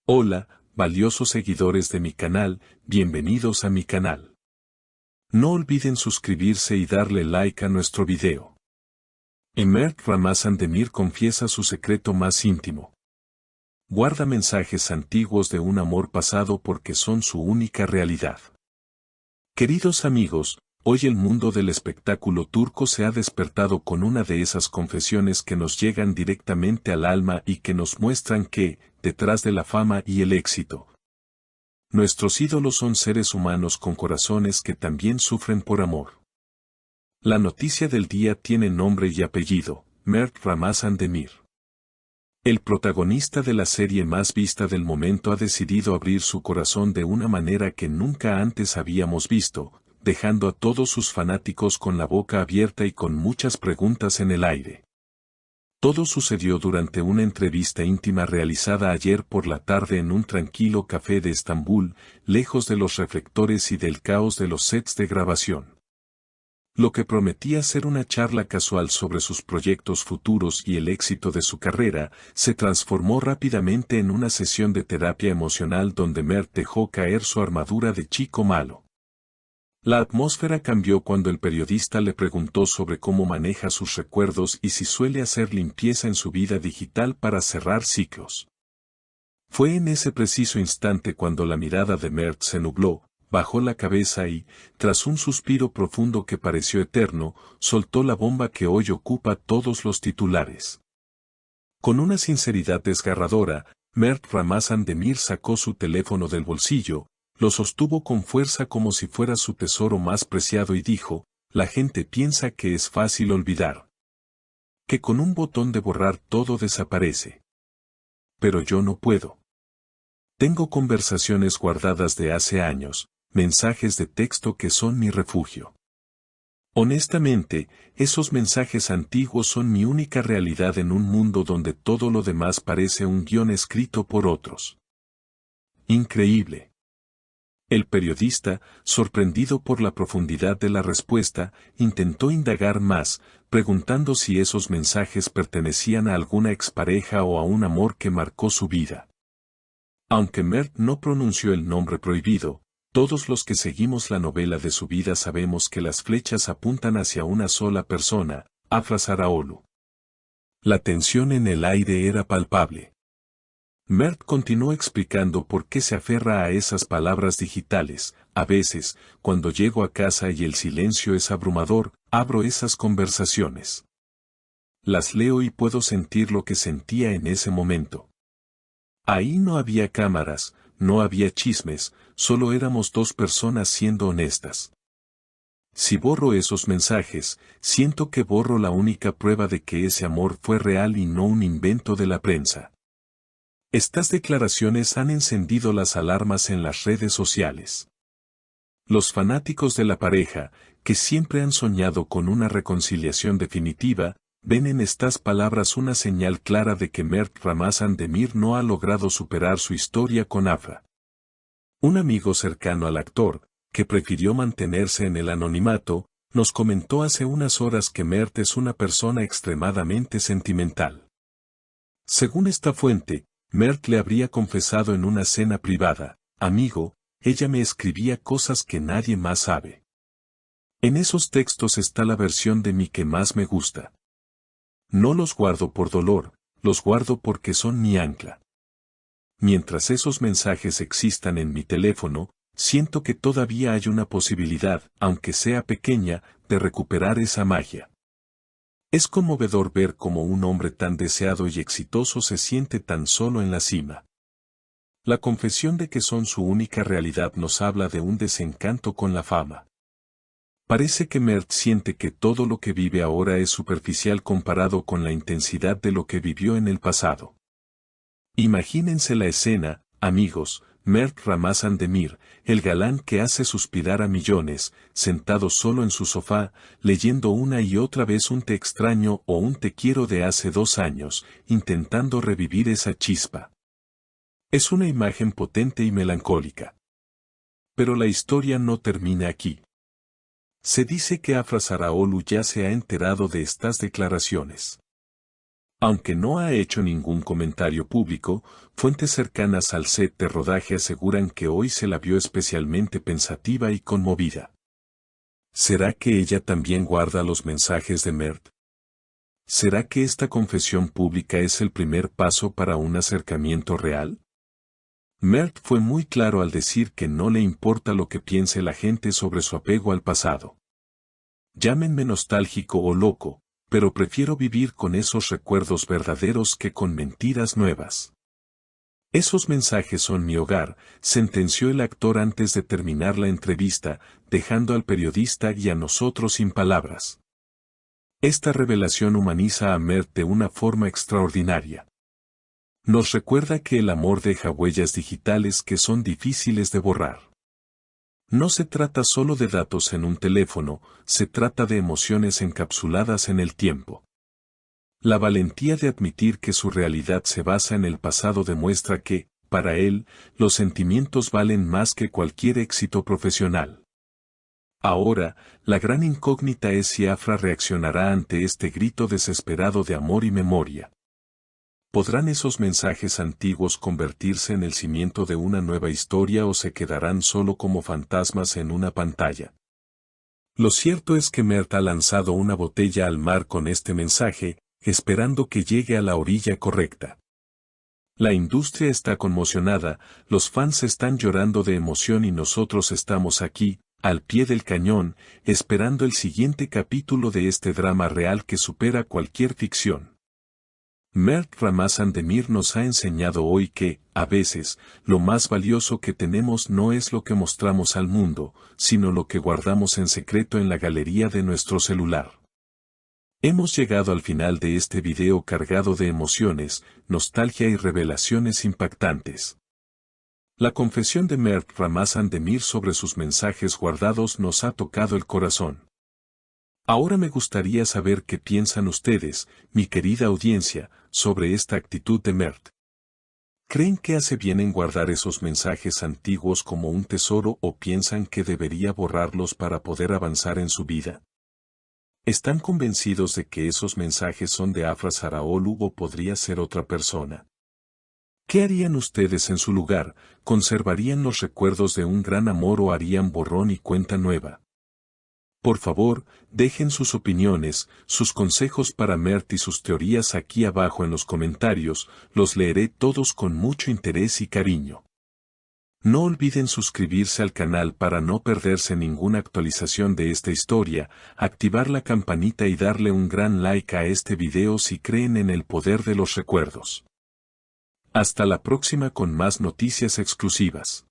Hola, valiosos seguidores de mi canal, bienvenidos a mi canal. No olviden suscribirse y darle like a nuestro video. Mert Ramazan Demir confiesa su secreto más íntimo. Guarda mensajes antiguos de un amor pasado porque son su única realidad. Queridos amigos, hoy el mundo del espectáculo turco se ha despertado con una de esas confesiones que nos llegan directamente al alma y que nos muestran que, detrás de la fama y el éxito, nuestros ídolos son seres humanos con corazones que también sufren por amor. La noticia del día tiene nombre y apellido, Mert Ramazan Demir. El protagonista de la serie más vista del momento ha decidido abrir su corazón de una manera que nunca antes habíamos visto, dejando a todos sus fanáticos con la boca abierta y con muchas preguntas en el aire. Todo sucedió durante una entrevista íntima realizada ayer por la tarde en un tranquilo café de Estambul, lejos de los reflectores y del caos de los sets de grabación. Lo que prometía ser una charla casual sobre sus proyectos futuros y el éxito de su carrera, se transformó rápidamente en una sesión de terapia emocional donde Mert dejó caer su armadura de chico malo. La atmósfera cambió cuando el periodista le preguntó sobre cómo maneja sus recuerdos y si suele hacer limpieza en su vida digital para cerrar ciclos. Fue en ese preciso instante cuando la mirada de Mert se nubló, bajó la cabeza y, tras un suspiro profundo que pareció eterno, soltó la bomba que hoy ocupa todos los titulares. Con una sinceridad desgarradora, Mert Ramazan Demir sacó su teléfono del bolsillo, lo sostuvo con fuerza como si fuera su tesoro más preciado y dijo, la gente piensa que es fácil olvidar. Que con un botón de borrar todo desaparece. Pero yo no puedo. Tengo conversaciones guardadas de hace años, mensajes de texto que son mi refugio. Honestamente, esos mensajes antiguos son mi única realidad en un mundo donde todo lo demás parece un guión escrito por otros. Increíble. El periodista, sorprendido por la profundidad de la respuesta, intentó indagar más, preguntando si esos mensajes pertenecían a alguna expareja o a un amor que marcó su vida. Aunque Mert no pronunció el nombre prohibido, todos los que seguimos la novela de su vida sabemos que las flechas apuntan hacia una sola persona, Afra Sarıoğlu. La tensión en el aire era palpable. Mert continuó explicando por qué se aferra a esas palabras digitales. A veces, cuando llego a casa y el silencio es abrumador, abro esas conversaciones. Las leo y puedo sentir lo que sentía en ese momento. Ahí no había cámaras, no había chismes, solo éramos dos personas siendo honestas. Si borro esos mensajes, siento que borro la única prueba de que ese amor fue real y no un invento de la prensa. Estas declaraciones han encendido las alarmas en las redes sociales. Los fanáticos de la pareja, que siempre han soñado con una reconciliación definitiva, ven en estas palabras una señal clara de que Mert Ramazan Demir no ha logrado superar su historia con Afra. Un amigo cercano al actor, que prefirió mantenerse en el anonimato, nos comentó hace unas horas que Mert es una persona extremadamente sentimental. Según esta fuente, Mert le habría confesado en una cena privada, amigo, ella me escribía cosas que nadie más sabe. En esos textos está la versión de mí que más me gusta. No los guardo por dolor, los guardo porque son mi ancla. Mientras esos mensajes existan en mi teléfono, siento que todavía hay una posibilidad, aunque sea pequeña, de recuperar esa magia. Es conmovedor ver cómo un hombre tan deseado y exitoso se siente tan solo en la cima. La confesión de que son su única realidad nos habla de un desencanto con la fama. Parece que Mert siente que todo lo que vive ahora es superficial comparado con la intensidad de lo que vivió en el pasado. Imagínense la escena, amigos, Mert Ramazan Demir, el galán que hace suspirar a millones, sentado solo en su sofá, leyendo una y otra vez un te extraño o un te quiero de hace 2 años, intentando revivir esa chispa. Es una imagen potente y melancólica. Pero la historia no termina aquí. Se dice que Afra Sarıoğlu ya se ha enterado de estas declaraciones. Aunque no ha hecho ningún comentario público, fuentes cercanas al set de rodaje aseguran que hoy se la vio especialmente pensativa y conmovida. ¿Será que ella también guarda los mensajes de Mert? ¿Será que esta confesión pública es el primer paso para un acercamiento real? Mert fue muy claro al decir que no le importa lo que piense la gente sobre su apego al pasado. Llámenme nostálgico o loco, pero prefiero vivir con esos recuerdos verdaderos que con mentiras nuevas. Esos mensajes son mi hogar, sentenció el actor antes de terminar la entrevista, dejando al periodista y a nosotros sin palabras. Esta revelación humaniza a Mert de una forma extraordinaria. Nos recuerda que el amor deja huellas digitales que son difíciles de borrar. No se trata solo de datos en un teléfono, se trata de emociones encapsuladas en el tiempo. La valentía de admitir que su realidad se basa en el pasado demuestra que, para él, los sentimientos valen más que cualquier éxito profesional. Ahora, la gran incógnita es si Afra reaccionará ante este grito desesperado de amor y memoria. ¿Podrán esos mensajes antiguos convertirse en el cimiento de una nueva historia o se quedarán solo como fantasmas en una pantalla? Lo cierto es que Mert ha lanzado una botella al mar con este mensaje, esperando que llegue a la orilla correcta. La industria está conmocionada, los fans están llorando de emoción y nosotros estamos aquí, al pie del cañón, esperando el siguiente capítulo de este drama real que supera cualquier ficción. Mert Ramazan Demir nos ha enseñado hoy que, a veces, lo más valioso que tenemos no es lo que mostramos al mundo, sino lo que guardamos en secreto en la galería de nuestro celular. Hemos llegado al final de este video cargado de emociones, nostalgia y revelaciones impactantes. La confesión de Mert Ramazan Demir sobre sus mensajes guardados nos ha tocado el corazón. Ahora me gustaría saber qué piensan ustedes, mi querida audiencia, sobre esta actitud de Mert. ¿Creen que hace bien en guardar esos mensajes antiguos como un tesoro o piensan que debería borrarlos para poder avanzar en su vida? ¿Están convencidos de que esos mensajes son de Afra Saraoglu o podría ser otra persona? ¿Qué harían ustedes en su lugar? ¿Conservarían los recuerdos de un gran amor o harían borrón y cuenta nueva? Por favor, dejen sus opiniones, sus consejos para Mert y sus teorías aquí abajo en los comentarios, los leeré todos con mucho interés y cariño. No olviden suscribirse al canal para no perderse ninguna actualización de esta historia, activar la campanita y darle un gran like a este video si creen en el poder de los recuerdos. Hasta la próxima con más noticias exclusivas.